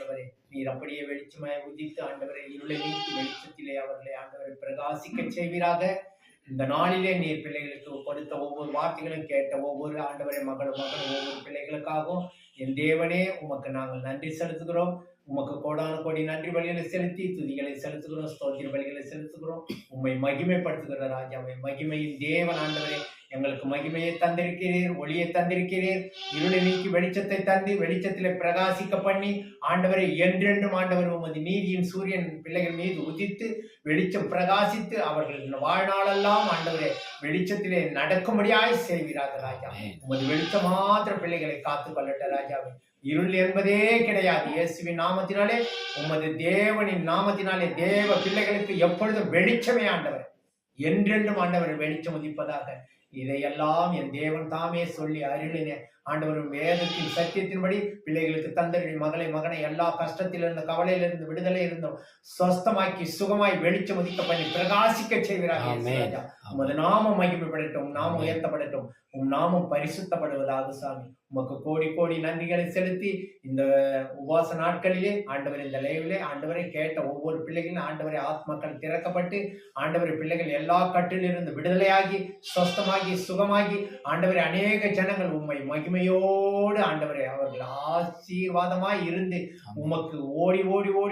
ஆண்டவரே. நீர் அப்படியே வெளிச்சமாய் உதித்து ஆண்டவரை இருளை நீக்கி வெளிச்சத்திலே அவர்களை ஆண்டவரை பிரகாசிக்க செய்வீராக. இந்த நாளிலே நீர் பிள்ளைகளுக்கு கொடுத்த ஒவ்வொரு வார்த்தைகளும் கேட்ட ஒவ்வொரு ஆண்டவரை மகளும் ஒவ்வொரு பிள்ளைகளுக்காகவும் என் தேவனே உமக்கு நாங்கள் நன்றி செலுத்துகிறோம். உமக்கு கோடான கோடி நன்றி வழிகளை செலுத்தி துதிகளை செலுத்துகிறோம், ஸ்தோத்திர வழிகளை செலுத்துகிறோம். உம்மை மகிமைப்படுத்துகிற ராஜாவை, மகிமையின் தேவன் ஆண்டவரே, எங்களுக்கு மகிமையை தந்திருக்கிறீர், ஒளியை தந்திருக்கிறீர். இருளை நீக்கி வெளிச்சத்தை தந்து வெளிச்சத்திலே பிரகாசிக்க பண்ணி ஆண்டவரை என்றென்றும் ஆண்டவர் உமது நீதியின் சூரியன் பிள்ளைகள் மீது உதித்து வெளிச்சம் பிரகாசித்து அவர்கள் வாழ்நாளெல்லாம் ஆண்டவரே வெளிச்சத்திலே நடக்கும்படியாய் செய்வீராக ராஜா. உமது வெளிச்சம் மாத்திர பிள்ளைகளை காத்துக் கொள்ளட்ட ராஜாவை. இருள் என்பதே கிடையாது. இயேசுவின் நாமத்தினாலே, உமது தேவனின் நாமத்தினாலே தேவ பிள்ளைகளுக்கு எப்பொழுதும் வெளிச்சமே ஆண்டவர், என்றென்றும் ஆண்டவர் வெளிச்சம் உதிப்பதாக. இதையெல்லாம் என் தேவன் தாமே சொல்லி அருளின ஆண்டவரும் வேதத்தின் சத்தியத்தின்படி பிள்ளைகளுக்கு தந்தரி மகனை எல்லா கஷ்டத்திலிருந்து கவலையிலிருந்து விடுதலை இருந்தும் சொஸ்தமாக்கி சுகமாய் வெளிச்சம் உதிக்க பண்ணி பிரகாசிக்க செய்கிறார்கள். உமது நாமம் மகிமைப்படட்டும், நாமம் உயர்த்தப்படட்டும், உம் நாமம் பரிசுத்தப்படுவதாக சாமி. உமக்கு கோடி கோடி நன்றிகளை செலுத்தி இந்த உபவாச நாட்களிலே ஆண்டவர் இந்த லைவ்லே ஆண்டவரை கேட்ட ஒவ்வொரு பிள்ளைகளும் ஆண்டவரை ஆத்மாக்கள் திறக்கப்பட்டு ஆண்டவரை பிள்ளைகள் எல்லா கட்டிலிருந்து விடுதலையாகி சொஸ்தமாகி சுகமாகி ஆண்டவரை அநேக ஜனங்கள் உம்மை மகிமையோடு ஆண்டவரை அவர்கள் ஆசீர்வாதமாய் இருந்து உமக்கு ஓடி ஓடி ஓடி